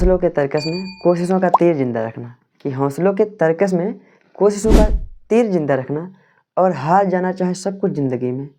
हौसलों के तर्कस में कोशिशों का तीर जिंदा रखना, कि हौसलों के तर्कस में कोशिशों का तीर जिंदा रखना और हार जाना चाहे सब कुछ ज़िंदगी में,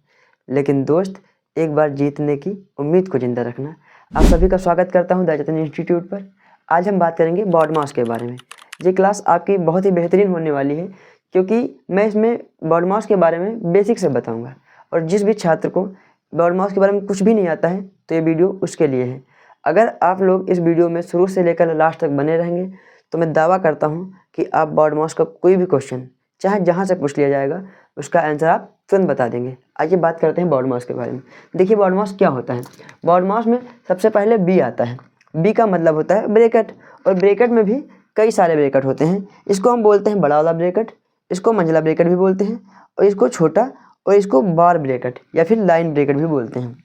लेकिन दोस्त एक बार जीतने की उम्मीद को जिंदा रखना। आप सभी का स्वागत करता हूं दयाचंद इंस्टीट्यूट पर। आज हम बात करेंगे BODMAS के बारे में। ये क्लास आपकी बहुत ही बेहतरीन होने वाली है, क्योंकि मैं इसमें BODMAS के बारे में बेसिक से बताऊंगा, और जिस भी छात्र को BODMAS के बारे में कुछ भी नहीं आता है तो ये वीडियो उसके लिए है। अगर आप लोग इस वीडियो में शुरू से लेकर लास्ट तक बने रहेंगे तो मैं दावा करता हूँ कि आप BODMAS का कोई भी क्वेश्चन चाहे जहाँ से पूछ लिया जाएगा उसका आंसर आप तुरंत बता देंगे। आइए बात करते हैं BODMAS के बारे में। देखिए BODMAS क्या होता है। BODMAS में सबसे पहले बी आता है। बी का मतलब होता है ब्रैकेट, और ब्रैकेट में भी कई सारे ब्रैकेट होते हैं। इसको हम बोलते हैं बड़ा वाला ब्रैकेट, इसको मंझला ब्रैकेट भी बोलते हैं, और इसको छोटा, और इसको बार ब्रैकेट या फिर लाइन ब्रैकेट भी बोलते हैं।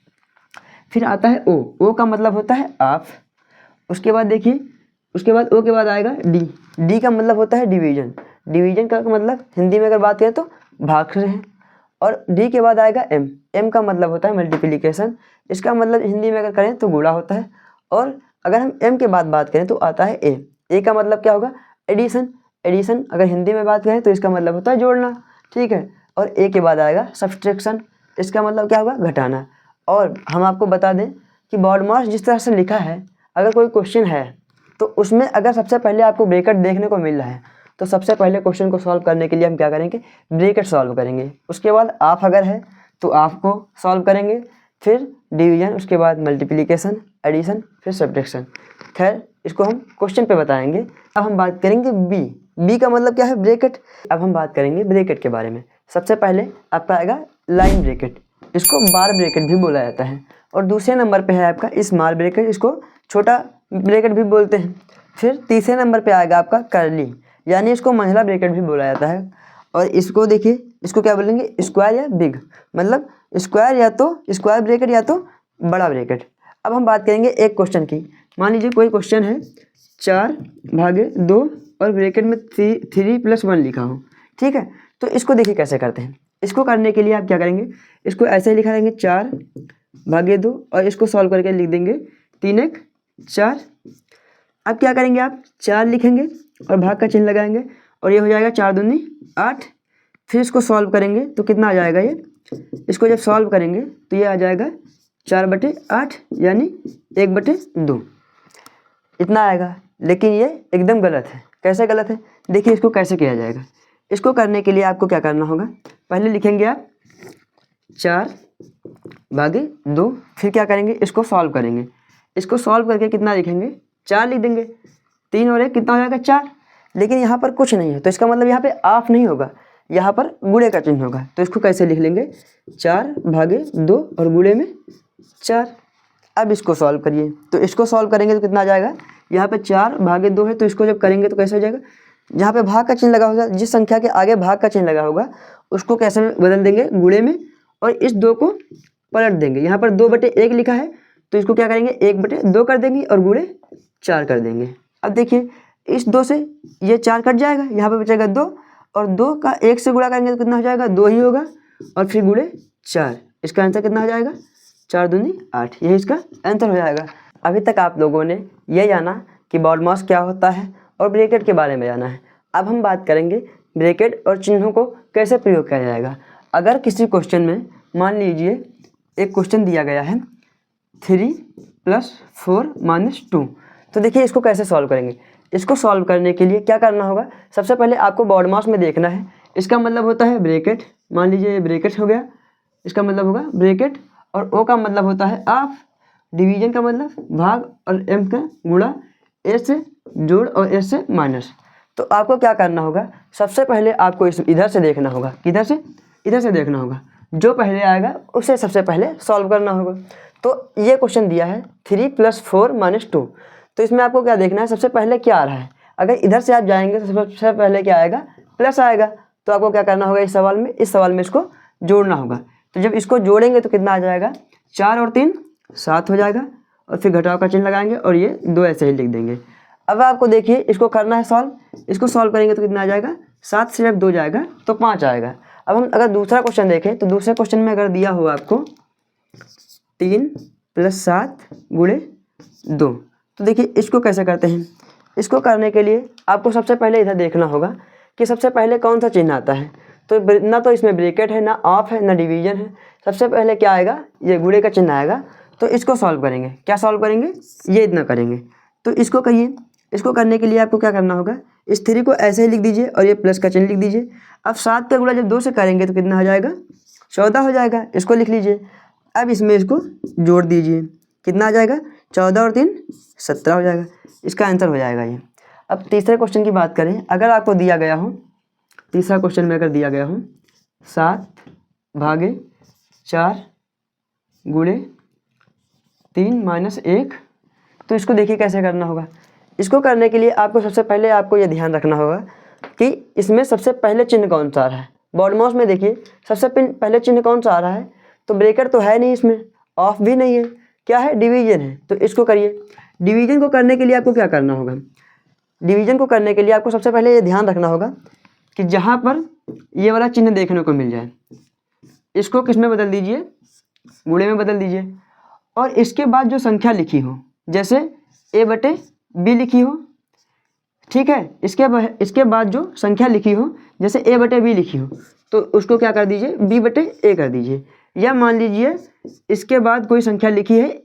फिर आता है ओ। ओ का मतलब होता है आप। उसके बाद देखिए, उसके बाद ओ के बाद आएगा डी। डी का मतलब होता है डिवीजन। डिवीजन का मतलब हिंदी में अगर बात करें तो भाग रहे हैं। और डी के बाद आएगा एम। एम का मतलब होता है मल्टीप्लिकेशन। इसका मतलब हिंदी में अगर करें तो गुणा होता है। और अगर हम एम के बाद बात करें तो आता है ए। ए का मतलब क्या होगा? एडिशन। एडिशन अगर हिंदी में बात करें तो इसका मतलब होता है जोड़ना, ठीक है। और ए के बाद आएगा सब्सट्रैक्शन। इसका मतलब क्या होगा? घटाना। और हम आपको बता दें कि BODMAS जिस तरह से लिखा है, अगर कोई क्वेश्चन है तो उसमें अगर सबसे पहले आपको ब्रैकेट देखने को मिल रहा है तो सबसे पहले क्वेश्चन को सॉल्व करने के लिए हम क्या करेंगे? ब्रैकेट सॉल्व करेंगे। उसके बाद आप अगर है तो आपको सॉल्व करेंगे, फिर डिवीजन, उसके बाद मल्टीप्लिकेशन, एडिशन, फिर सब्ट्रैक्शन। खैर, इसको हम क्वेश्चन पे बताएंगे। अब हम बात करेंगे बी। बी का मतलब क्या है? ब्रैकेट। अब हम बात करेंगे ब्रैकेट के बारे में। सबसे पहले आपका आएगा लाइन ब्रैकेट, इसको बार ब्रैकेट भी बोला जाता है। और दूसरे नंबर पे है आपका स्मॉल ब्रैकेट, इसको छोटा ब्रैकेट भी बोलते हैं। फिर तीसरे नंबर पे आएगा आपका कर्ली, यानी इसको मंझला ब्रैकेट भी बोला जाता है। और इसको देखिए, इसको क्या बोलेंगे? स्क्वायर या बिग, मतलब स्क्वायर या तो स्क्वायर ब्रैकेट या तो बड़ा ब्रैकेट। अब हम बात करेंगे एक क्वेश्चन की। मान लीजिए कोई क्वेश्चन है 4/2 और ब्रैकेट में 3+1 लिखा हो, ठीक है। तो इसको देखिए कैसे करते हैं। इसको करने के लिए आप क्या करेंगे? इसको ऐसे ही लिखा रहेंगे 4/2, और इसको सॉल्व करके लिख देंगे 3×1 4। अब क्या करेंगे? आप 4 लिखेंगे और भाग का चिन्ह लगाएंगे, और ये हो जाएगा 4×2 8। फिर इसको सॉल्व करेंगे तो कितना आ जाएगा ये? इसको जब सॉल्व करेंगे तो ये आ जाएगा 4/8, यानी 1/2, इतना आएगा। लेकिन ये एकदम गलत है। कैसे गलत है? देखिए इसको कैसे किया जाएगा। इसको करने के लिए आपको क्या करना होगा? पहले लिखेंगे आप 4/2, फिर क्या करेंगे? इसको सॉल्व करेंगे। इसको सॉल्व करके कितना लिखेंगे? 4 लिख देंगे। 3 और 1 कितना हो जाएगा? 4। लेकिन यहाँ पर कुछ नहीं है, तो इसका मतलब यहाँ पे ऑफ नहीं होगा, यहाँ पर गुणे का चिन्ह होगा। तो इसको कैसे लिख लेंगे? 4/2 और गुणे में 4। अब इसको सॉल्व करिए। तो इसको सॉल्व करेंगे तो कितना आ जाएगा? यहाँ पे 4/2 है, तो इसको जब करेंगे तो कैसे हो जाएगा? जहाँ पे भाग का चिन्ह लगा होगा, जिस संख्या के आगे भाग का चिन्ह लगा होगा उसको कैसे बदल देंगे? गुणे में, और इस 2 को पलट देंगे। यहाँ पर 2/1 लिखा है, तो इसको क्या करेंगे? 1/2 कर देंगे और गुणे 4 कर देंगे। अब देखिए इस 2 से ये 4 कट जाएगा, यहाँ पे बचेगा 2, और 2 का 1 से गुणा करेंगे तो कितना हो जाएगा? 2 ही होगा, और फिर गुणे 4। इसका आंसर कितना हो जाएगा? 4×2 8। यही इसका आंसर हो जाएगा। अभी तक आप लोगों ने यह जाना कि BODMAS क्या होता है और ब्रैकेट के बारे में जाना है। अब हम बात करेंगे ब्रैकेट और चिन्हों को कैसे प्रयोग किया जाएगा। अगर किसी क्वेश्चन में मान लीजिए एक क्वेश्चन दिया गया है 3+4 - 2, तो देखिए इसको कैसे सॉल्व करेंगे। इसको सॉल्व करने के लिए क्या करना होगा? सबसे पहले आपको BODMAS में देखना है। इसका मतलब होता है ब्रैकेट, मान लीजिए ये ब्रैकेट हो गया, इसका मतलब होगा ब्रैकेट। और ओ का मतलब होता है ऑफ, डिवीजन का मतलब भाग, और एम का गुणा, ए से जोड़ और एस से माइनस। तो आपको क्या करना होगा? सबसे पहले आपको इधर से देखना होगा। किधर से? इधर से देखना होगा। जो पहले आएगा उसे सबसे पहले सॉल्व करना होगा। तो ये क्वेश्चन दिया है 3+4 - 2, तो इसमें आपको क्या देखना है? सबसे पहले क्या आ रहा है? अगर इधर से आप जाएंगे तो सबसे पहले क्या आएगा? प्लस आएगा। तो आपको क्या करना होगा? इस सवाल में इसको जोड़ना होगा। तो जब इसको जोड़ेंगे तो कितना आ जाएगा? 4 और 3 7 हो जाएगा, और फिर घटाव का चिन्ह लगाएंगे और ये 2 ऐसे ही लिख देंगे। अब आपको देखिए इसको करना है सॉल्व। इसको सॉल्व करेंगे तो कितना आ जाएगा? 7 से जब 2 जाएगा तो 5 आएगा। अब हम अगर दूसरा क्वेश्चन देखें तो दूसरे क्वेश्चन में अगर दिया हुआ आपको 3+7 × 2, तो देखिए इसको कैसे करते हैं। इसको करने के लिए आपको सबसे पहले इधर देखना होगा कि सबसे पहले कौन सा चिन्ह आता है। तो ना तो इसमें ब्रैकेट है, ना ऑफ है, ना डिवीजन है। सबसे पहले क्या आएगा, ये गुणे का चिन्ह आएगा। तो इसको सॉल्व करेंगे। क्या सॉल्व करेंगे, ये इतना करेंगे। तो इसको करिए। इसको करने के लिए आपको क्या करना होगा, इस 3 को ऐसे ही लिख दीजिए और ये प्लस का चिन्ह लिख दीजिए। अब 7 का गुणा जब 2 से करेंगे तो कितना हो जाएगा, 14 हो जाएगा। इसको लिख लीजिए। अब इसमें इसको जोड़ दीजिए, कितना आ जाएगा, 14 और 3 17 हो जाएगा। इसका आंसर हो जाएगा ये। अब तीसरे क्वेश्चन की बात करें, अगर आपको दिया गया हो, तीसरा क्वेश्चन में अगर दिया गया हो 7/4 गुणे 3 - 1, तो इसको देखिए कैसे करना होगा। इसको करने के लिए आपको सबसे पहले आपको ये ध्यान रखना होगा कि इसमें सबसे पहले चिन्ह कौन सा आ रहा है। बॉडमॉस में देखिए सबसे पहले चिन्ह कौन सा आ रहा है, तो ब्रेकेट तो है नहीं, इसमें ऑफ भी नहीं है, क्या है, डिवीजन है। तो इसको करिए। डिवीजन को करने के लिए आपको क्या करना होगा, डिवीजन को करने के लिए आपको सबसे पहले ये ध्यान रखना होगा कि जहाँ पर ये वाला चिन्ह देखने को मिल जाए, इसको किस में बदल दीजिए, गुणे में बदल दीजिए। और इसके बाद जो संख्या लिखी हो, जैसे a/b लिखी हो, ठीक है, इसके बाद जो संख्या लिखी हो, जैसे a/b लिखी हो, तो उसको क्या कर दीजिए, b/a कर दीजिए। या मान लीजिए इसके बाद कोई संख्या लिखी है,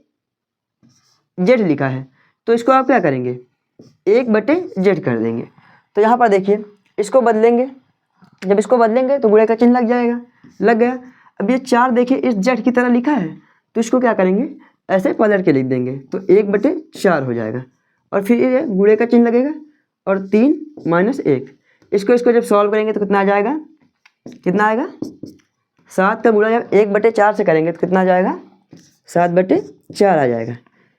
z लिखा है, तो इसको आप क्या करेंगे, 1/z कर देंगे। तो यहाँ पर देखिए इसको बदलेंगे। जब इसको बदलेंगे तो गुणे का चिन्ह लग जाएगा, लग गया। अब ये 4 देखिए इस z की तरह लिखा है, तो इसको क्या करेंगे, ऐसे पलट के लिख देंगे, तो 1/4 हो जाएगा। और फिर ये गुणे का चिन्ह लगेगा और 3 - 1। इसको जब सॉल्व करेंगे तो कितना आ जाएगा, कितना आएगा, 7 का गुणा जब 1/4 से करेंगे तो कितना आ जाएगा, 7/4 आ जाएगा।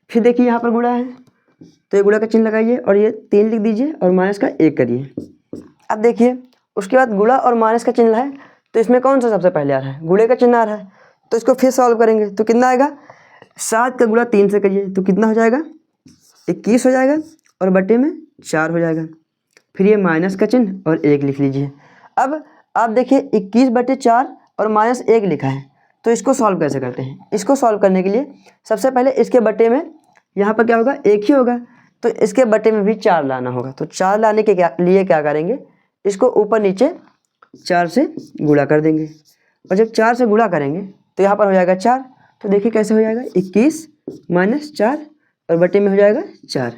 फिर देखिए यहाँ पर गुणा है, तो ये गुणा का चिन्ह लगाइए और ये 3 लिख दीजिए और माइनस का 1 करिए। अब देखिए उसके बाद गुणा और माइनस का चिन्ह है, तो इसमें कौन सा सबसे पहले आ रहा है, गुणे का चिन्ह आ रहा है। तो इसको फिर सॉल्व करेंगे तो कितना आएगा, 7 का गुणा 3 से करिए तो कितना हो जाएगा, 21 हो जाएगा और बटे में 4 हो जाएगा। फिर ये माइनस का चिन्ह और 1 लिख लीजिए। अब आप देखिए 21/4 और -1 लिखा है, तो इसको सॉल्व कैसे करते हैं। इसको सॉल्व करने के लिए सबसे पहले इसके बटे में यहाँ पर क्या होगा, 1 ही होगा, तो इसके बटे में भी 4 लाना होगा। तो 4 लाने के लिए क्या करेंगे, इसको ऊपर नीचे 4 से गुणा कर देंगे। और जब 4 से गुणा करेंगे तो यहाँ पर हो जाएगा 4। तो देखिए कैसे हो जाएगा, 21 - 4 और बटे में हो जाएगा 4।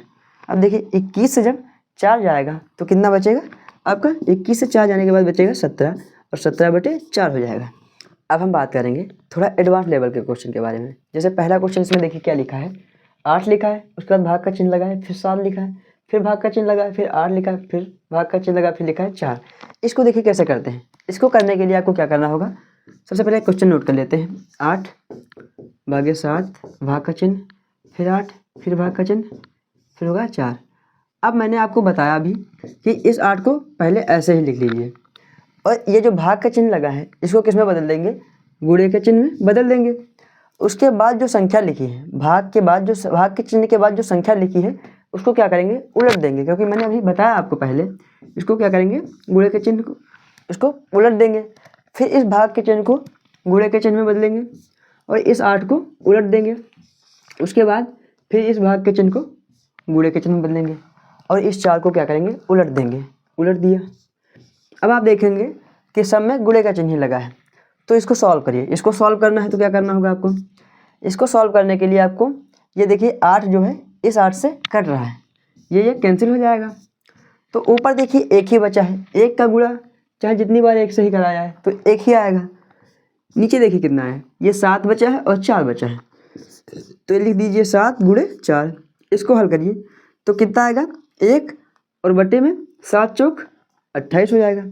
अब देखिए 21 से जब 4 जाएगा तो कितना बचेगा आपका, 21 से 4 जाने के बाद बचेगा 17 और 17/4 हो जाएगा। अब हम बात करेंगे थोड़ा एडवांस लेवल के क्वेश्चन के बारे में। जैसे पहला क्वेश्चन इसमें देखिए क्या लिखा है, 8 लिखा है, उसके बाद भाग का चिन्ह लगा है, फिर 7 लिखा है, फिर भाग का चिन्ह लगा है, फिर 8 लिखा है, फिर भाग का चिन्ह लगा, फिर लिखा है 4। इसको देखिए कैसे करते हैं। इसको करने के लिए आपको क्या करना होगा, सबसे पहले क्वेश्चन नोट कर लेते हैं। 8/7 भाग का चिन्ह, फिर 8, फिर भाग का चिन्ह, फिर होगा 4। अब मैंने आपको बताया अभी कि इस 8 को पहले ऐसे ही लिख लीजिए और ये जो भाग का चिन्ह लगा है इसको किस में बदल देंगे, गुणे के चिन्ह में बदल देंगे। उसके बाद जो संख्या लिखी है, भाग के चिन्ह के बाद जो संख्या लिखी है उसको क्या करेंगे, उलट देंगे, क्योंकि मैंने अभी बताया आपको पहले। इसको क्या करेंगे, गुणे के चिन्ह को इसको उलट देंगे। फिर इस भाग के चिन्ह को गुणे के चिन्ह में बदलेंगे और इस 8 को उलट देंगे। उसके बाद फिर इस भाग के चिन्ह को गुणे के चिन्ह में बदलेंगे और इस 4 को क्या करेंगे, उलट देंगे। उलट दिया। अब आप देखेंगे कि सब में गुणे का चिन्ह ही लगा है, तो इसको सॉल्व करिए। इसको सॉल्व करना है तो क्या करना होगा आपको, इसको सॉल्व करने के लिए आपको ये देखिए 8 जो है इस 8 से कट रहा है, ये कैंसिल हो जाएगा। तो ऊपर देखिए 1 ही बचा है, 1 का गुणा चाहे जितनी बार 1 से ही कराया है तो 1 ही आएगा। नीचे देखिए कितना है, ये 7 बचा है और 4 बचा है, तो लिख दीजिए 7 × 4। इसको हल करिए तो कितना आएगा, 1 और बटे में 7 चौक 28 हो जाएगा।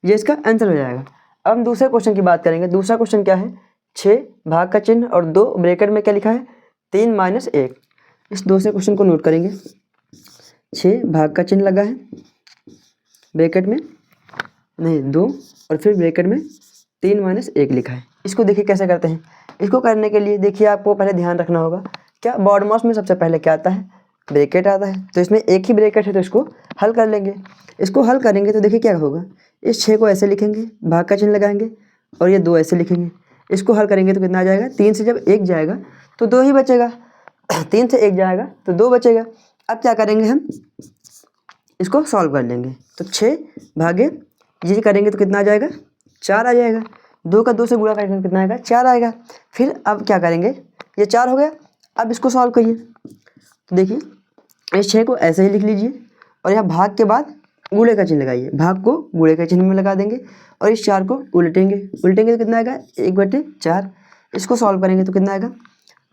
ये इसका आंसर हो जाएगा। अब हम दूसरे क्वेश्चन की बात करेंगे। दूसरा क्वेश्चन क्या है, 6 भाग का चिन्ह और 2 ब्रैकेट में क्या लिखा है, 3 - 1। इस दूसरे क्वेश्चन को नोट करेंगे। 6 भाग का चिन्ह लगा है, ब्रैकेट में नहीं 2 और फिर ब्रैकेट में 3 - 1 लिखा है। इसको देखिए कैसे करते हैं। इसको करने के लिए देखिए आपको पहले ध्यान रखना होगा, क्या बॉडमॉस में सबसे पहले क्या आता है, ब्रैकेट आता है। तो इसमें एक ही ब्रैकेट है तो इसको हल कर लेंगे। इसको हल करेंगे तो देखिए क्या होगा, इस 6 को ऐसे लिखेंगे, भाग का चिन्ह लगाएंगे और ये 2 ऐसे लिखेंगे। इसको हल करेंगे तो कितना आ जाएगा, 3 से जब 1 जाएगा तो 2 ही बचेगा। 3 से 1 जाएगा तो 2 बचेगा। अब क्या करेंगे हम, इसको सॉल्व कर लेंगे। तो 6 भागे ये करेंगे तो कितना आ जाएगा, 4 आ जाएगा। 2 का 2 से गुणा करेंगे तो कितना आएगा, 4 आएगा। फिर अब क्या करेंगे, ये 4 हो गया। अब इसको सॉल्व करिए तो देखिए इस 6 को ऐसे ही लिख लीजिए और यहाँ भाग के बाद गुणे का चिन्ह लगाइए। भाग को गुणे के चिन्ह में लगा देंगे और इस 4 को उल्टेंगे तो कितना आएगा, 1/4। इसको सॉल्व करेंगे तो कितना आएगा,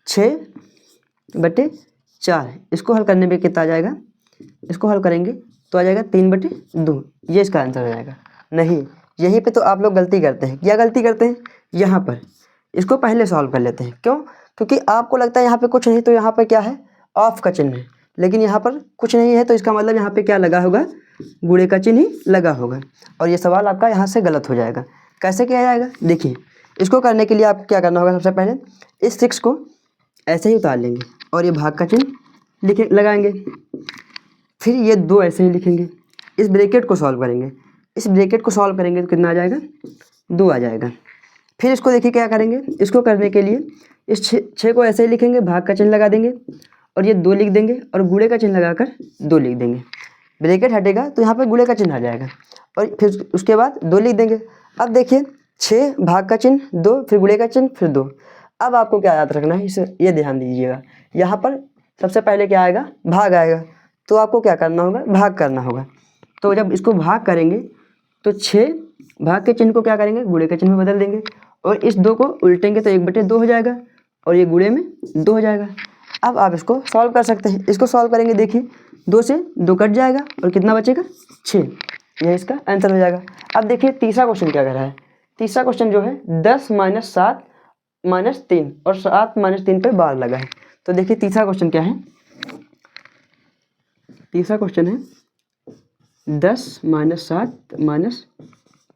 6/4। इसको हल करने पे कितना आ जाएगा, इसको हल करेंगे तो आ जाएगा 3/2। ये इसका आंसर हो जाएगा। नहीं, यहीं पे तो आप लोग गलती करते हैं। क्या गलती करते हैं, यहाँ पर इसको पहले सॉल्व कर लेते हैं। क्यों, क्योंकि आपको लगता है यहाँ पे कुछ नहीं, तो यहाँ पर क्या है, ऑफ का चिन्ह है। लेकिन यहाँ पर कुछ नहीं है तो इसका मतलब यहाँ पे क्या लगा होगा, गुणे का चिन्ह ही लगा होगा। और ये सवाल आपका यहाँ से गलत हो जाएगा। कैसे किया जाएगा, देखिए इसको करने के लिए आपको क्या करना होगा, सबसे पहले इस 6 को ऐसे ही उतार लेंगे और ये भाग का चिन्ह लगाएंगे। फिर ये 2 ऐसे ही लिखेंगे, इस ब्रैकेट को सॉल्व करेंगे। इस ब्रैकेट को सॉल्व करेंगे तो कितना आ जाएगा, 2 आ जाएगा। फिर इसको देखिए क्या करेंगे, इसको करने के लिए इस 6 को ऐसे ही लिखेंगे, भाग का चिन्ह लगा देंगे और ये 2 लिख देंगे और गुणे का चिन्ह लगाकर 2 लिख देंगे। ब्रैकेट हटेगा तो यहाँ पर गुणे का चिन्ह आ जाएगा और फिर उसके बाद 2 लिख देंगे। अब देखिए 6 भाग का चिन्ह 2, फिर गुणे का चिन्ह, फिर 2। अब आपको क्या याद रखना है, इसे ये ध्यान दीजिएगा, यहाँ पर सबसे पहले क्या आएगा, भाग आएगा। तो आपको क्या करना होगा, भाग करना होगा। तो जब इसको भाग करेंगे तो 6 भाग के चिन्ह को क्या करेंगे, गुणे के चिन्ह में बदल देंगे और इस 2 को उल्टेंगे तो 1/2 हो जाएगा और ये गुणे में 2 हो जाएगा। अब आप इसको सॉल्व कर सकते हैं। इसको सॉल्व करेंगे, देखिए 2 से 2 कट जाएगा और कितना बचेगा, 6। यह इसका आंसर हो जाएगा। अब देखिए तीसरा क्वेश्चन क्या कर रहा है। तीसरा क्वेश्चन जो है 10 - 7 - 3 और 7 - 3 पे बार लगा है। तो देखिए तीसरा क्वेश्चन क्या है, तीसरा क्वेश्चन है 10 - 7 -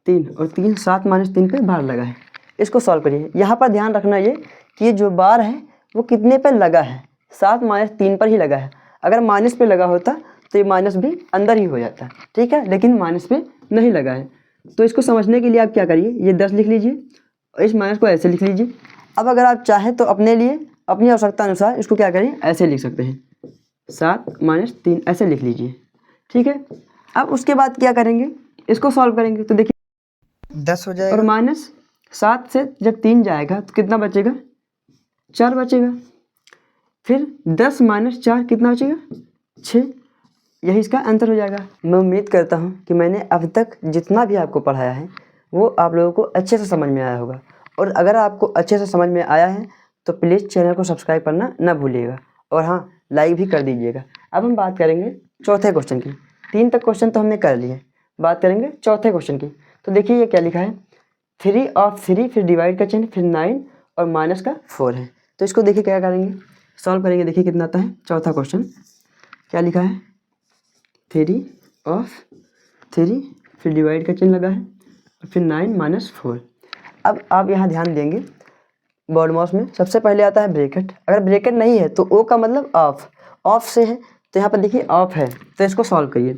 3 और 7 - 3 पे बार लगा है। इसको सॉल्व करिए। यहाँ पर ध्यान रखना ये कि ये जो बार है वो कितने पे लगा है, 7 - 3 पर ही लगा है। अगर माइनस पे लगा होता तो ये माइनस भी अंदर ही हो जाता, ठीक है, लेकिन माइनस पे नहीं लगा है। तो इसको समझने के लिए आप क्या करिए, ये 10 लिख लीजिए और इस माइनस को ऐसे लिख लीजिए। अब अगर आप चाहें तो अपने लिए अपनी आवश्यकता अनुसार इसको क्या करें, ऐसे लिख सकते हैं, 7 - 3 ऐसे लिख लीजिए, ठीक है। अब उसके बाद क्या करेंगे, इसको सॉल्व करेंगे तो देखिए 10 हो जाएगा और -7 से जब 3 जाएगा तो कितना बचेगा, 4 बचेगा। फिर 10 - 4 कितना बचेगा, 6। यही इसका आंसर हो जाएगा। मैं उम्मीद करता हूँ कि मैंने अब तक जितना भी आपको पढ़ाया है वो आप लोगों को अच्छे से समझ में आया होगा। और अगर आपको अच्छे से समझ में आया है तो प्लीज़ चैनल को सब्सक्राइब करना ना भूलिएगा और हाँ, लाइक भी कर दीजिएगा। अब हम बात करेंगे चौथे क्वेश्चन की। 3 तक क्वेश्चन तो हमने कर लिए, बात करेंगे चौथे क्वेश्चन की। तो देखिए ये क्या लिखा है, 3/3, फिर डिवाइड का चिन्ह, फिर 9 और माइनस का 4 है। तो इसको देखिए क्या करेंगे, सॉल्व करेंगे। देखिए कितना आता है, चौथा क्वेश्चन क्या लिखा है, 3/3, फिर डिवाइड का चिन्ह लगा है और फिर 9 - 4। अब आप यहाँ ध्यान देंगे, बॉड माउस में सबसे पहले आता है ब्रैकेट। अगर ब्रैकेट नहीं है तो ओ का मतलब ऑफ, ऑफ से है तो यहाँ पर देखिए ऑफ है, तो इसको सॉल्व करिए।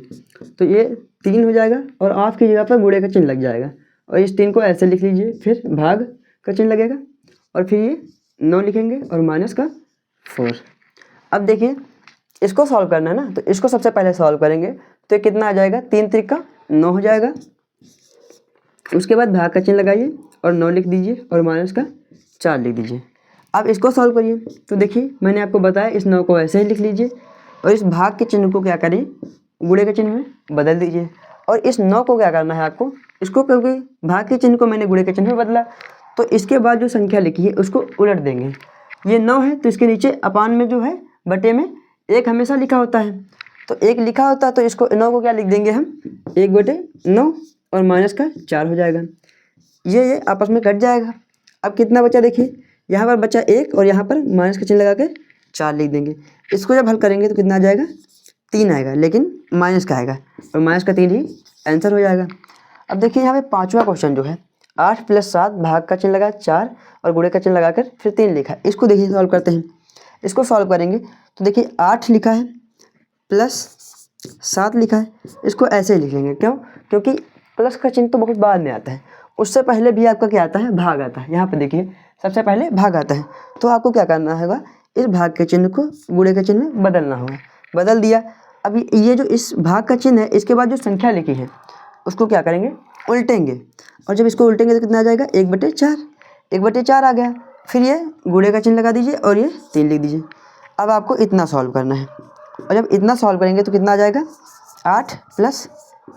तो ये 3 हो जाएगा और ऑफ की जगह पर गुणे का चिन्ह लग जाएगा और इस 3 को ऐसे लिख लीजिए, फिर भाग का चिन्ह लगेगा और फिर ये 9 लिखेंगे और माइनस का 4। अब देखिए इसको सॉल्व करना है ना, तो इसको सबसे पहले सॉल्व करेंगे तो कितना आ जाएगा, 3 × 3 = 9 हो जाएगा। उसके बाद भाग का चिन्ह लगाइए और 9 लिख दीजिए और माइनस का 4 लिख दीजिए। अब इसको सॉल्व करिए तो देखिए मैंने आपको बताया, इस 9 को ऐसे ही लिख लीजिए और इस भाग के चिन्ह को क्या करें, गुणे के चिन्ह में बदल दीजिए। और इस 9 को क्या करना है आपको, इसको क्योंकि भाग के चिन्ह को मैंने गुणे के चिन्ह में बदला तो इसके बाद जो संख्या लिखी है उसको उलट देंगे। ये 9 है तो इसके नीचे अपान में जो है बटे में 1 हमेशा लिखा होता है, तो 1 लिखा होता है तो इसको 9 को क्या लिख देंगे हम, 1/9 और माइनस का 4 हो जाएगा। ये आपस में कट जाएगा। अब कितना बचा, देखिए यहाँ पर बचा 1 और यहाँ पर माइनस का चिन्ह लगा के 4 लिख देंगे। इसको जब हल करेंगे तो कितना आ जाएगा, 3 आएगा, लेकिन माइनस का आएगा और माइनस का 3 ही आंसर हो जाएगा। अब देखिए यहाँ पे पाँचवा क्वेश्चन जो है 8 + 7, भाग का चिन्ह लगा 4 और गुणे का चिन्ह लगाकर फिर 3 लिखा। इसको देखिए सॉल्व करते हैं। इसको सॉल्व करेंगे तो देखिए 8 लिखा है प्लस 7 लिखा है, इसको ऐसे ही लिख लेंगे। क्यों, क्योंकि प्लस का चिन्ह तो बहुत बाद में आता है, उससे पहले भी आपका क्या आता है, भाग आता है। यहाँ पे देखिए सबसे पहले भाग आता है, तो आपको क्या करना होगा, इस भाग के चिन्ह को गुणे के चिन्ह में बदलना होगा। बदल दिया। अभी ये जो इस भाग का चिन्ह है, इसके बाद जो संख्या लिखी है उसको क्या करेंगे, उल्टेंगे। और जब इसको उल्टेंगे तो कितना आ जाएगा, 1/4। 1/4 आ गया। फिर ये गुणे का चिन्ह लगा दीजिए और ये 3 लिख दीजिए। अब आपको इतना सॉल्व करना है, और जब इतना सॉल्व करेंगे तो कितना आ जाएगा, 8 +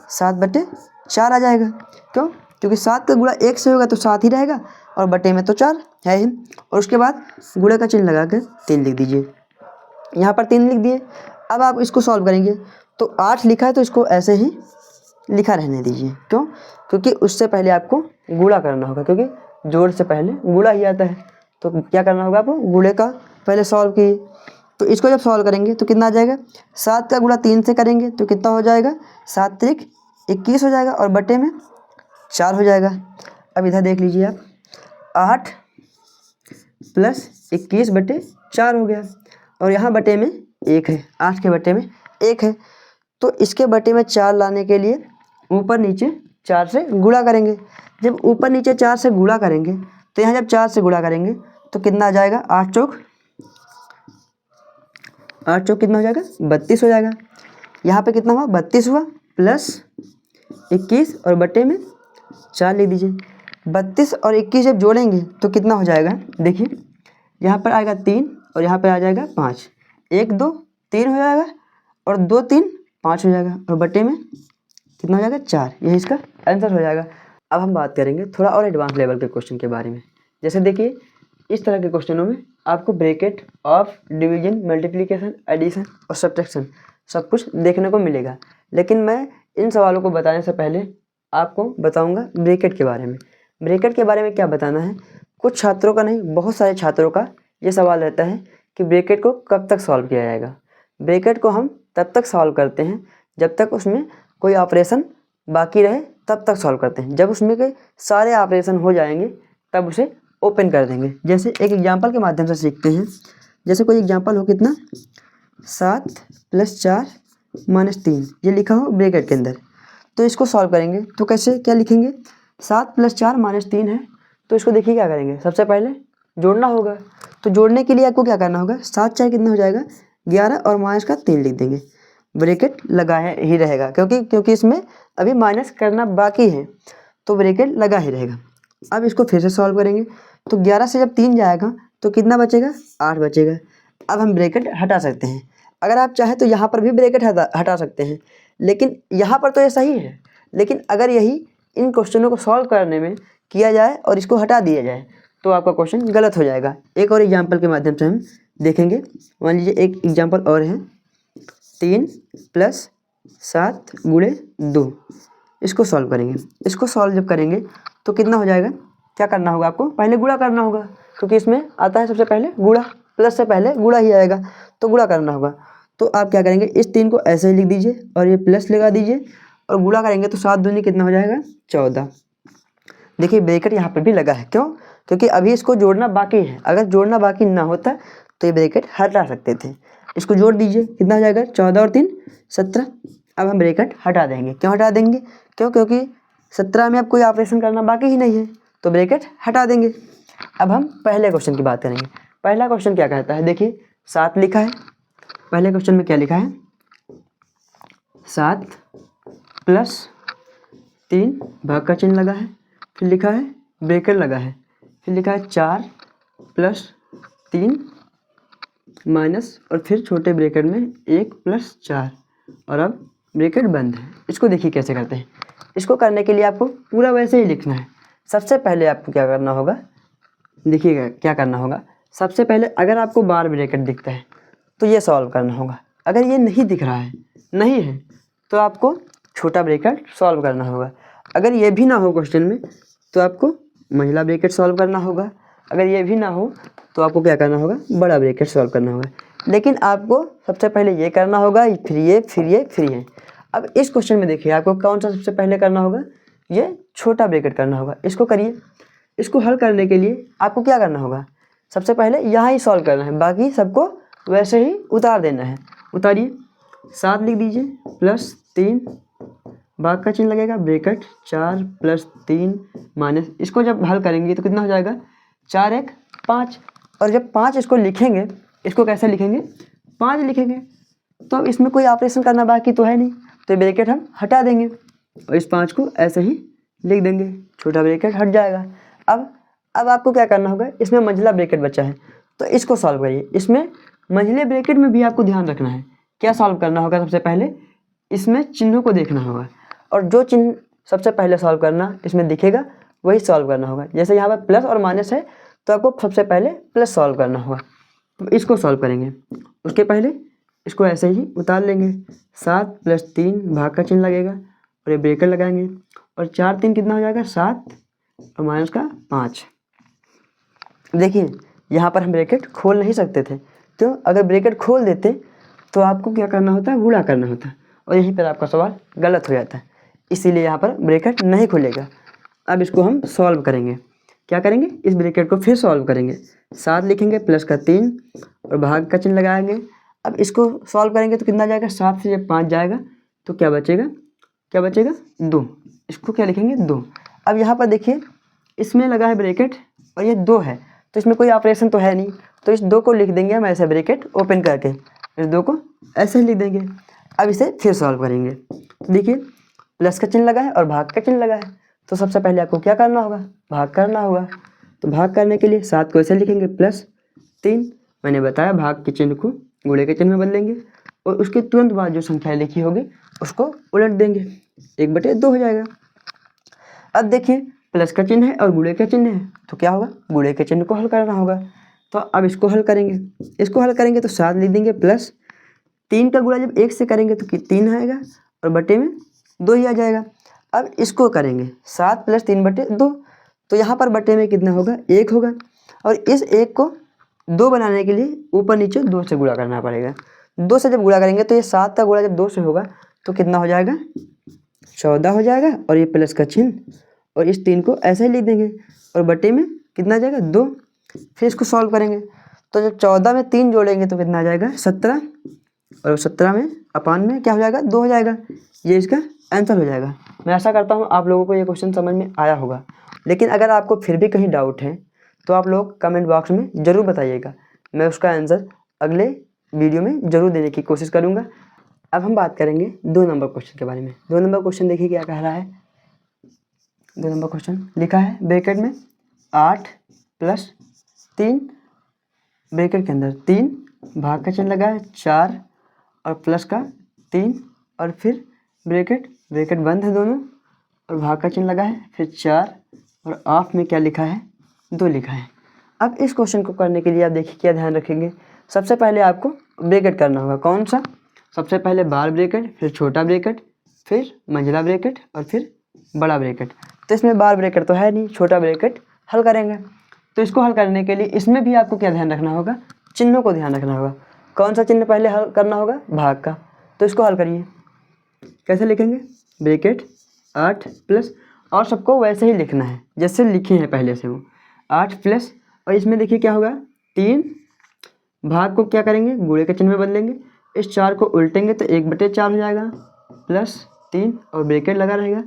7/4 आ जाएगा। क्यों, क्योंकि 7 का गुणा 1 से होगा तो 7 ही रहेगा, और बटे में तो 4 है ही। और उसके बाद गुणे का चिन्ह लगा कर 3 लिख दीजिए। यहाँ पर 3 लिख दिए। अब आप इसको सॉल्व करेंगे तो 8 लिखा है तो इसको ऐसे ही लिखा रहने दीजिए। क्यों, क्योंकि उससे पहले आपको गुणा करना होगा, क्योंकि जोड़ से पहले गुणा ही आता है। तो क्या करना होगा आपको, गुणे का पहले सॉल्व कीजिए। तो इसको जब सॉल्व करेंगे तो कितना आ जाएगा, 7 का गुणा 3 से करेंगे तो कितना हो जाएगा, 7 × 21 हो जाएगा, और बटे में 4 हो जाएगा। अब इधर देख लीजिए आप, 8 + 21/4 हो गया, और यहाँ बटे में 1 है, 8 के बटे में 1 है। तो इसके बटे में 4 लाने के लिए ऊपर नीचे 4 से गुणा करेंगे। जब ऊपर नीचे 4 से गुणा करेंगे तो यहाँ जब 4 से गुणा करेंगे तो कितना आ जाएगा, 8 चौक कितना हो जाएगा, 32 हो जाएगा। यहाँ पे कितना हुआ, 32 हुआ, + 21 और बटे में 4 लिख दीजिए। 32 और 21 जब जोड़ेंगे तो कितना हो जाएगा, देखिए यहाँ पर आएगा 3 और यहाँ पर आ जाएगा 5। 1 2 3 हो जाएगा, और 2 3 5 हो जाएगा, और बटे में कितना हो जाएगा, 4। यही इसका आंसर हो जाएगा। अब हम बात करेंगे थोड़ा और एडवांस लेवल के क्वेश्चन के बारे में। जैसे देखिए, इस तरह के क्वेश्चनों में आपको bracket, of, division, multiplication, addition और सब्ट्रैक्शन सब कुछ देखने को मिलेगा। लेकिन मैं इन सवालों को बताने से पहले आपको बताऊंगा ब्रैकेट के बारे में। ब्रैकेट के बारे में क्या बताना है, कुछ छात्रों का नहीं, बहुत सारे छात्रों का ये सवाल रहता है कि ब्रैकेट को कब तक सॉल्व किया जाएगा। ब्रैकेट को हम तब तक सॉल्व करते हैं जब तक उसमें कोई ऑपरेशन बाकी रहे, तब तक सॉल्व करते हैं। जब उसमें के सारे ऑपरेशन हो जाएंगे तब उसे ओपन कर देंगे। जैसे एक एग्जांपल के माध्यम से सीखते हैं। जैसे कोई एग्जांपल हो, कितना, 7 + 4 - 3, ये लिखा हो ब्रैकेट के अंदर। तो इसको सॉल्व करेंगे तो कैसे, क्या लिखेंगे, 7 + 4 - 3 है। तो इसको देखिए क्या करेंगे, सबसे पहले जोड़ना होगा। तो जोड़ने के लिए आपको क्या करना होगा, 7 4 कितना हो जाएगा, 11, और माइनस का 3 लिख देंगे। ब्रैकेट लगा है ही रहेगा, क्योंकि इसमें अभी माइनस करना बाकी है, तो ब्रैकेट लगा ही रहेगा। अब इसको फिर से सॉल्व करेंगे तो 11 से जब 3 जाएगा तो कितना बचेगा, 8 बचेगा। अब हम ब्रैकेट हटा सकते हैं। अगर आप चाहें तो यहाँ पर भी ब्रैकेट हटा सकते हैं, लेकिन यहाँ पर तो ये सही है। लेकिन अगर यही इन क्वेश्चनों को सॉल्व करने में किया जाए और इसको हटा दिया जाए तो आपका क्वेश्चन गलत हो जाएगा। एक और एग्जाम्पल के माध्यम से हम देखेंगे। मान लीजिए एक एग्जाम्पल और है, 3 + 7 × 2। इसको सॉल्व करेंगे। इसको सॉल्व जब करेंगे तो कितना हो जाएगा, क्या करना होगा आपको, पहले गुणा करना होगा, क्योंकि इसमें आता है सबसे पहले गुणा, प्लस से पहले गुणा ही आएगा, तो गुणा करना होगा। तो आप क्या करेंगे, इस 3 को ऐसे ही लिख दीजिए और ये प्लस लगा दीजिए, और गुणा करेंगे तो 7 दूनी कितना हो जाएगा, 14। देखिए ब्रैकेट यहाँ पर भी लगा है, क्यों, क्योंकि अभी इसको जोड़ना बाकी है। अगर जोड़ना बाकी ना होता तो ये ब्रैकेट हटा सकते थे। इसको जोड़ दीजिए, कितना हो जाएगा, 14 और 3 17। अब हम ब्रैकेट हटा देंगे। क्यों हटा देंगे, क्योंकि 17 में अब कोई ऑपरेशन करना बाकी ही नहीं है, तो ब्रैकेट हटा देंगे। अब हम पहले क्वेश्चन की बात करेंगे। पहला क्वेश्चन क्या कहता है, देखिए 7 लिखा है। पहले क्वेश्चन में क्या लिखा है, 7 + 3 भाग का चिन्ह लगा है, फिर लिखा है ब्रैकेट लगा है, फिर लिखा है 4 + 3 माइनस, और फिर छोटे ब्रैकेट में 1 + 4, और अब ब्रैकेट बंद है। इसको देखिए कैसे करते हैं। इसको करने के लिए आपको पूरा वैसे ही लिखना है। सबसे पहले आपको क्या करना होगा, देखिएगा क्या करना होगा। सबसे पहले अगर आपको बार ब्रैकेट दिखता है तो ये सॉल्व करना होगा। अगर ये नहीं दिख रहा है, नहीं है, तो आपको छोटा ब्रैकेट सॉल्व करना होगा। अगर ये भी ना हो क्वेश्चन में तो आपको महिला ब्रैकेट सॉल्व करना होगा। अगर ये भी ना हो तो आपको क्या करना होगा, बड़ा ब्रैकेट सॉल्व करना होगा। लेकिन आपको सबसे पहले ये करना होगा, फिर ये, फिर ये, फिर ये। अब इस क्वेश्चन में देखिए आपको कौन सा सबसे पहले करना होगा, ये छोटा ब्रैकेट करना होगा। इसको करिए। इसको हल करने के लिए आपको क्या करना होगा, सबसे पहले यहाँ ही सॉल्व करना है, बाकी सबको वैसे ही उतार देना है। उतारिए, 7 लिख दीजिए, +3 भाग का चिन्ह लगेगा, ब्रैकेट 4 + 3 माइनस। इसको जब हल करेंगे तो कितना हो जाएगा, 4 1 5। और जब 5 इसको लिखेंगे इसको कैसे लिखेंगे, 5 लिखेंगे। तो अब इसमें कोई ऑपरेशन करना बाकी तो है नहीं, तो ये ब्रैकेट हम हटा देंगे और इस 5 को ऐसे ही लिख देंगे, छोटा ब्रैकेट हट जाएगा। अब आपको क्या करना होगा, इसमें मंझला ब्रैकेट बचा है तो इसको सॉल्व करिए। इसमें मंझले ब्रैकेट में भी आपको ध्यान रखना है, क्या सॉल्व करना होगा, सबसे पहले इसमें चिन्हों को देखना होगा और जो चिन्ह सबसे पहले सॉल्व करना इसमें दिखेगा वही सॉल्व करना होगा। जैसे यहाँ पर प्लस और माइनस है तो आपको सबसे पहले प्लस सॉल्व करना होगा, तो इसको सॉल्व करेंगे। उसके पहले इसको ऐसे ही उतार लेंगे, 7 + 3 भाग का चिन्ह लगेगा और ये ब्रैकेट लगाएंगे और 4 3 कितना हो जाएगा 7 और माइनस का 5। देखिए यहाँ पर हम ब्रैकेट खोल नहीं सकते थे, तो अगर ब्रैकेट खोल देते तो आपको क्या करना होता है, गुणा करना होता और यहीं पर आपका सवाल गलत हो जाता है, इसीलिए यहाँ पर ब्रैकेट नहीं खुलेगा। अब इसको हम सॉल्व करेंगे, क्या करेंगे, इस ब्रैकेट को फिर सॉल्व करेंगे। 7 लिखेंगे प्लस का 3 और भाग का चिन्ह लगाएंगे। अब इसको सॉल्व करेंगे तो कितना जाएगा, 7 से जब 5 जाएगा तो क्या बचेगा, 2। इसको क्या लिखेंगे, 2। अब यहाँ पर देखिए इसमें लगा है ब्रैकेट और ये 2 है तो इसमें कोई ऑपरेशन तो है नहीं, तो इस 2 को लिख देंगे हम ऐसे ब्रैकेट ओपन करके, इस 2 को ऐसे ही लिख देंगे। अब इसे फिर सॉल्व करेंगे, तो देखिए प्लस का चिन्ह लगा है और भाग का चिन्ह लगा है, तो सबसे पहले आपको क्या करना होगा, भाग करना होगा। तो भाग करने के लिए 7 को ऐसे लिखेंगे +3, मैंने बताया भाग के चिन्ह को गुणे के चिन्ह में बदलेंगे और उसके तुरंत बाद जो संख्या लिखी होगी उसको उलट देंगे, 1/2 हो जाएगा। अब देखिए प्लस का चिन्ह है और गुणे का चिन्ह है तो क्या होगा, गुणे के चिन्ह को हल करना होगा। तो अब इसको हल करेंगे, तो 7 लिख देंगे प्लस 3 का गुणा जब 1 से करेंगे तो 3 आएगा और बटे में 2 ही आ जाएगा। अब इसको करेंगे 7 + 3/2, तो यहाँ पर बटे में कितना होगा, 1 होगा और इस 1 को 2 बनाने के लिए ऊपर नीचे 2 से गुणा करना पड़ेगा। 2 से जब गुणा करेंगे तो ये 7 का गुणा जब 2 से होगा तो कितना हो जाएगा, 14 हो जाएगा और ये प्लस का चिन्ह और इस 3 को ऐसे ही लिख देंगे और बटे में कितना आ जाएगा, 2। फिर इसको सॉल्व करेंगे तो जब 14 में 3 जोड़ेंगे तो कितना आ जाएगा, 17 और 17 में अपान में क्या हो जाएगा, 2 हो जाएगा। ये इसका आंसर हो जाएगा। मैं आशा करता हूँ आप लोगों को ये क्वेश्चन समझ में आया होगा, लेकिन अगर आपको फिर भी कहीं डाउट है तो आप लोग कमेंट बॉक्स में ज़रूर बताइएगा, मैं उसका आंसर अगले वीडियो में ज़रूर देने की कोशिश करूँगा। अब हम बात करेंगे 2 नंबर क्वेश्चन के बारे में। 2 नंबर क्वेश्चन देखिए क्या कह रहा है। 2 नंबर क्वेश्चन लिखा है ब्रैकेट में 8 + 3 ब्रैकेट के अंदर 3 भाग का चिन्ह लगा है 4 और प्लस का 3 और फिर ब्रैकेट बंद है दोनों और भाग का चिन्ह लगा है, फिर 4 और ऑफ में क्या लिखा है, 2 लिखा है। अब इस क्वेश्चन को करने के लिए आप देखिए क्या ध्यान रखेंगे। सबसे पहले आपको ब्रैकेट करना होगा, कौन सा, सबसे पहले बार ब्रैकेट, फिर छोटा ब्रैकेट, फिर मंझला ब्रैकेट और फिर बड़ा ब्रैकेट। तो इसमें बार ब्रैकेट तो है नहीं, छोटा ब्रैकेट हल करेंगे। तो इसको हल करने के लिए इसमें भी आपको क्या ध्यान रखना होगा, चिन्हों को ध्यान रखना होगा। कौन सा चिन्ह पहले हल करना होगा, भाग का। तो इसको हल करिए, कैसे लिखेंगे, ब्रैकेट 8 प्लस और सबको वैसे ही लिखना है जैसे लिखे हैं पहले से वो 8 प्लस और इसमें देखिए क्या होगा 3 भाग को क्या करेंगे गुणे के चिन्ह में बदलेंगे, इस 4 को उल्टेंगे तो 1/4 हो जाएगा +3 और ब्रैकेट लगा रहेगा,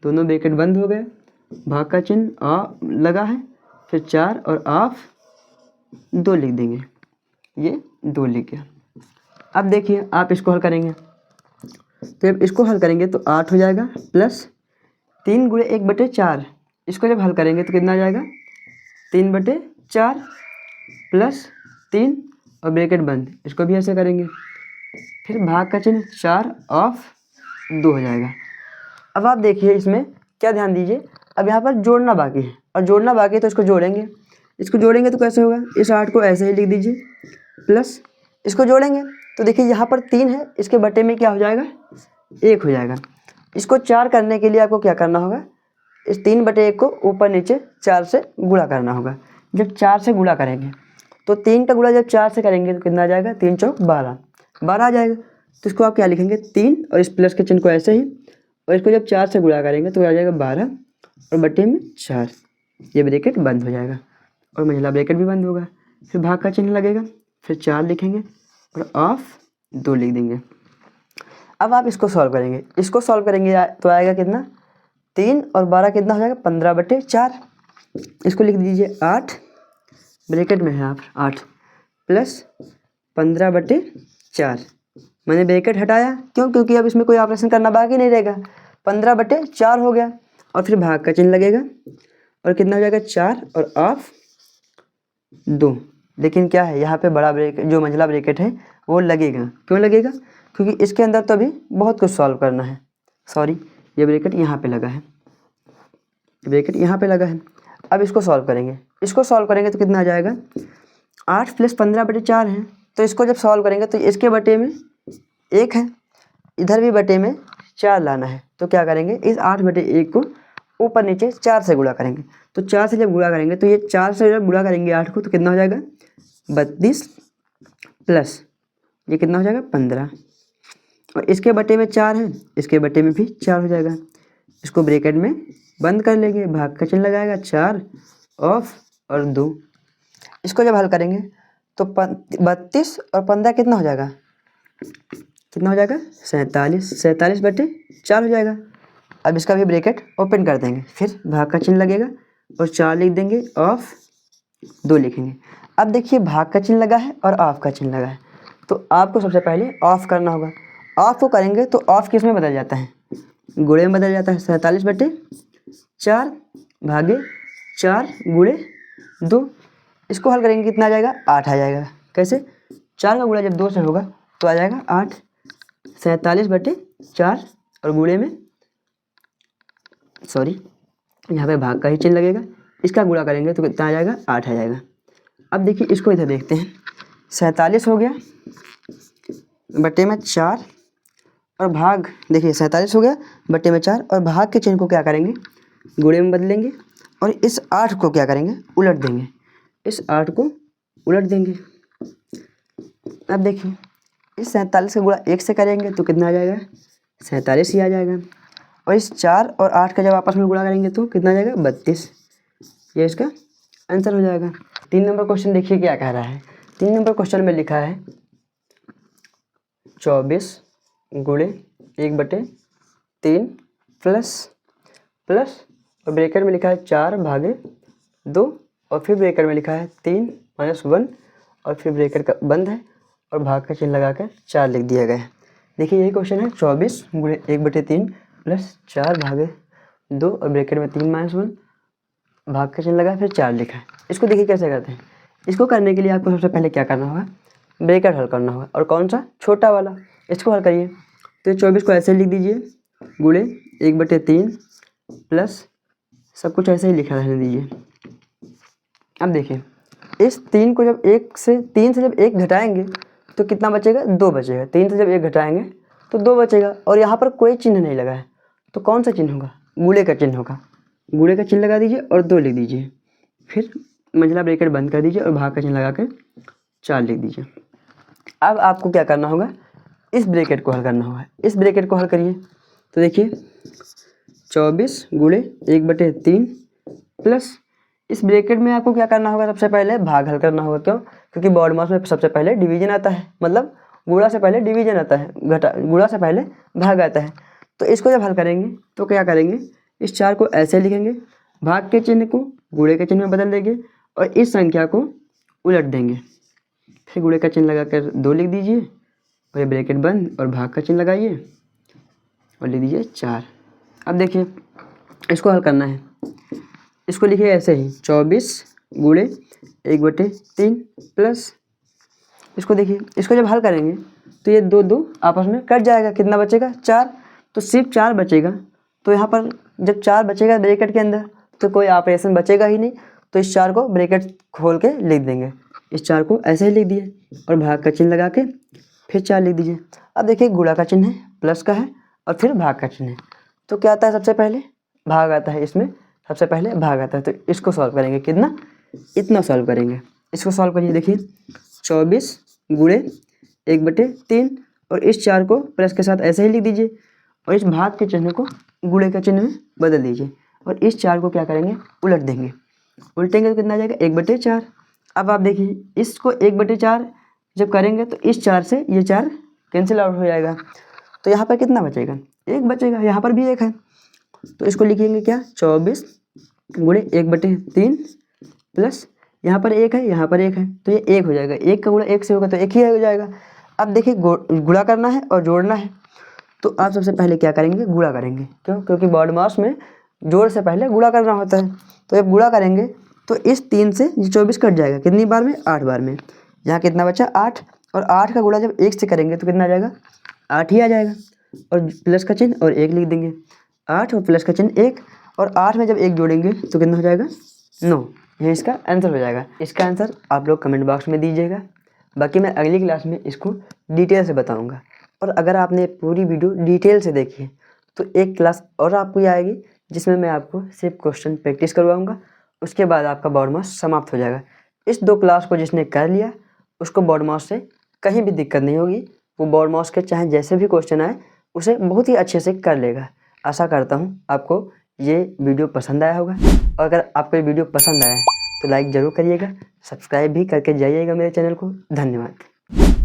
दोनों ब्रैकेट बंद हो गए, भाग का चिन्ह आ लगा है, फिर 4 और ऑफ 2 लिख देंगे, ये 2 लिख गया। अब देखिए आप इसको हल करेंगे तो जब इसको हल करेंगे तो 8 हो जाएगा +3 गुणे 1/4, इसको जब हल करेंगे तो कितना आ जाएगा 3/4 +3 और ब्रैकेट बंद, इसको भी ऐसे करेंगे, फिर भाग का चिन्ह 4 ऑफ 2 हो जाएगा। अब आप देखिए इसमें क्या ध्यान दीजिए, अब यहाँ पर जोड़ना बाकी है और जोड़ना बाकी है तो इसको जोड़ेंगे, इसको जोड़ेंगे तो कैसे होगा, इस 8 को ऐसे ही लिख दीजिए प्लस इसको जोड़ेंगे तो देखिए यहाँ पर 3 है, इसके बटे में क्या हो जाएगा 1 हो जाएगा। इसको 4 करने के लिए आपको क्या करना होगा, इस 3/1 को ऊपर नीचे 4 से गुणा करना होगा। जब 4 से गुणा करेंगे तो 3 का गुणा जब 4 से करेंगे तो कितना आ जाएगा 3 चौक 12 आ जाएगा। तो इसको आप क्या लिखेंगे 3 और इस प्लस के चिन्ह को ऐसे ही और इसको जब 4 से गुणा करेंगे तो आ जाएगा 12 और बटे में 4, ये ब्रैकेट बंद हो जाएगा और मंझला ब्रैकेट भी बंद होगा, फिर भाग का चिन्ह लगेगा, फिर 4 लिखेंगे और ऑफ 2 लिख देंगे। अब आप इसको सॉल्व करेंगे, इसको सॉल्व करेंगे तो आएगा कितना 3 और 12 कितना हो जाएगा 15/4, इसको लिख दीजिए 8 ब्रैकेट में है आप 8 प्लस 15/4। मैंने ब्रैकेट हटाया, क्यों? क्योंकि अब इसमें कोई ऑपरेशन करना बाकी नहीं रहेगा। 15/4 हो गया और फिर भाग का चिन्ह लगेगा और कितना हो जाएगा 4 और ऑफ 2। लेकिन क्या है, यहाँ पे बड़ा ब्रैकेट जो मंझला ब्रैकेट है वो लगेगा। क्यों लगेगा? क्योंकि इसके अंदर तो अभी बहुत कुछ सॉल्व करना है। सॉरी, ये ब्रैकेट यहाँ पे लगा है, ब्रैकेट यहाँ पे लगा है। अब इसको सॉल्व करेंगे, इसको सॉल्व करेंगे तो कितना आ जाएगा 8 + 15/4 है। तो इसको जब सॉल्व करेंगे तो इसके बटे में 1 है, इधर भी बटे में 4 लाना है। तो क्या करेंगे, इस 8/1 को ऊपर नीचे 4 से गुणा करेंगे। तो 4 से जब गुणा करेंगे तो ये 4 से जब गुणा करेंगे 8 को तो कितना हो जाएगा 32 प्लस ये कितना हो जाएगा 15। और इसके बटे में 4 है, इसके बटे में भी 4 हो जाएगा। इसको ब्रैकेट में बंद कर लेंगे, भाग का चिन्ह लगाएगा 4 ऑफ और 2। इसको जब हल करेंगे तो 32 और 15 कितना हो जाएगा, कितना हो जाएगा 47, 47/4 हो जाएगा। अब इसका भी ब्रैकेट ओपन कर देंगे, फिर भाग का चिन्ह लगेगा और 4 लिख देंगे, ऑफ 2 लिखेंगे। अब देखिए भाग का चिन्ह लगा है और ऑफ का चिन्ह लगा है, तो आपको सबसे पहले ऑफ करना होगा। ऑफ को करेंगे तो ऑफ किस में बदल जाता है, गुणे में बदल जाता है। 47/4 भागे 4 गुणे 2। इसको हल करेंगे कितना आ जाएगा 8 आ जाएगा। कैसे, 4 का गुणा जब 2 से होगा तो आ जाएगा 8। 47/4 और गुणे में सॉरी यहाँ पे भाग का ही चिन्ह लगेगा, इसका गुणा करेंगे तो कितना आ जाएगा 8 आ जाएगा। अब देखिए इसको इधर देखते हैं, 47 हो गया बटे में 4 और भाग, देखिए 47 हो गया बटे में 4 और भाग के चिन्ह को क्या करेंगे गुणे में बदलेंगे और इस 8 को क्या करेंगे उलट देंगे, इस 8 को उलट देंगे। अब देखिए इस 47 का गुणा 1 से करेंगे तो कितना आ जाएगा 47 ही आ जाएगा। और इस 4 और 8 का जब आपस में गुणा करेंगे तो कितना आ जाएगा 32। ये इसका आंसर हो जाएगा। 3 नंबर क्वेश्चन देखिए क्या कह रहा है। 3 नंबर क्वेश्चन में लिखा है 24 गुणे 1/3 प्लस और ब्रैकेट में लिखा है 4 भागे 2 और फिर ब्रैकेट में लिखा है 3 - 1 और फिर ब्रैकेट का बंद है और भाग का चिन्ह लगाकर 4 लिख दिया गया है। देखिए यही क्वेश्चन है, 24 गुणे 1/3 प्लस 4 भागे 2 और ब्रैकेट में 3 - 1 भाग का चिन्ह लगा फिर 4 लिखा है। इसको देखिए कैसे करते हैं। इसको करने के लिए आपको सबसे पहले क्या करना होगा, ब्रैकेट हल करना होगा। और कौन सा, छोटा वाला। इसको हल करिए तो 24 को ऐसे लिख दीजिए गुणे 1/3 प्लस सब कुछ ऐसे ही लिखा रहने दीजिए। अब देखिए इस 3 को जब 3 से जब 1 घटाएंगे तो कितना बचेगा 2 बचेगा। 3 से जब 1 घटाएंगे तो 2 बचेगा और यहाँ पर कोई चिन्ह नहीं लगा है तो कौन सा चिन्ह होगा, गुणे का चिन्ह होगा। गुणे का चिन्ह लगा दीजिए और 2 लिख दीजिए, फिर मंझला ब्रैकेट बंद कर दीजिए और भाग का चिन्ह लगाकर 4 लिख दीजिए। अब आपको क्या करना होगा, इस ब्रैकेट को हल करना होगा। इस ब्रैकेट को हल करिए तो देखिए 24 गुणे 1/3 प्लस इस ब्रैकेट में आपको क्या करना होगा, सबसे पहले भाग हल करना होगा। क्यों? क्योंकि बोर्ड मास में सबसे पहले डिवीजन आता है, मतलब गुणा से पहले डिवीजन आता है, गुणा से पहले भाग आता है। तो इसको जब हल करेंगे तो क्या करेंगे, इस 4 को ऐसे लिखेंगे, भाग के चिन्ह को गुणे के चिन्ह में बदल देंगे और इस संख्या को उलट देंगे। फिर गुणे का चिन्ह लगाकर 2 लिख दीजिए और ये ब्रैकेट बंद और भाग का चिन्ह लगाइए और लिख दीजिए 4। अब देखिए इसको हल करना है। इसको लिखिए ऐसे ही 24 गुणे 1/3 प्लस इसको देखिए, इसको जब हल करेंगे तो ये 2 आपस में कट जाएगा, कितना बचेगा 4। तो सिर्फ 4 बचेगा। तो यहाँ पर जब 4 बचेगा ब्रैकेट के अंदर तो कोई ऑपरेशन बचेगा ही नहीं। तो इस 4 को ब्रैकेट खोल के लिख देंगे, इस 4 को ऐसे ही लिख दिए और भाग का चिन्ह लगा के फिर 4 लिख दीजिए। अब देखिए गुणा का चिन्ह है, प्लस का है और फिर भाग का चिन्ह है। तो क्या आता है, सबसे पहले भाग आता है, इसमें सबसे पहले भाग आता है। तो इसको सॉल्व करेंगे, कितना, इतना सॉल्व करेंगे। इसको सॉल्व करिए, देखिए 24 गुणे 1/3 और इस 4 को प्लस के साथ ऐसे ही लिख दीजिए और इस भाग के चिन्ह को गुणे के चिन्ह में बदल दीजिए और इस 4 को क्या करेंगे, उलट देंगे। उल्टेंगे तो कितना आ जाएगा 1/4। अब आप देखिए इसको 1/4 जब करेंगे तो इस 4 से ये 4 कैंसिल आउट हो जाएगा। तो यहाँ पर कितना बचेगा, 1 बचेगा। यहाँ पर भी 1 है तो इसको लिखेंगे क्या, 24 गुणे 1/3 प्लस यहाँ पर एक है, यहाँ पर एक है, तो ये एक हो जाएगा। एक का गुणा एक से होगा तो एक ही हो जाएगा। अब देखिए गुणा करना है और जोड़ना है, तो आप सबसे पहले क्या करेंगे, गुणा करेंगे। क्यों? क्योंकि बॉड मास में जोड़ से पहले गुणा करना होता है। तो जब गुणा करेंगे तो इस 3 से 24 कट जाएगा। कितनी बार में? 8 बार में। यहाँ कितना बचा? 8। और 8 का गुणा जब 1 से करेंगे तो कितना आ जाएगा? 8 ही आ जाएगा। और प्लस का चिन्ह और 1 लिख देंगे। 8 और प्लस का चिन्ह 1, और 8 में जब 1 जोड़ेंगे तो कितना हो जाएगा? 9। ये इसका आंसर हो जाएगा। इसका आंसर आप लोग कमेंट बॉक्स में दीजिएगा। बाकी मैं अगली क्लास में इसको डिटेल से बताऊँगा। और अगर आपने पूरी वीडियो डिटेल से देखी है तो एक क्लास और आपको ये आएगी जिसमें मैं आपको सिर्फ क्वेश्चन प्रैक्टिस करवाऊंगा। उसके बाद आपका बॉड मास समाप्त हो जाएगा। इस 2 क्लास को जिसने कर लिया उसको बॉड मास से कहीं भी दिक्कत नहीं होगी। वो बॉड मास के चाहे जैसे भी क्वेश्चन आए उसे बहुत ही अच्छे से कर लेगा। आशा करता हूँ आपको ये वीडियो पसंद आया होगा। और अगर आपको ये वीडियो पसंद आया तो लाइक ज़रूर करिएगा, सब्सक्राइब भी करके जाइएगा मेरे चैनल को। धन्यवाद।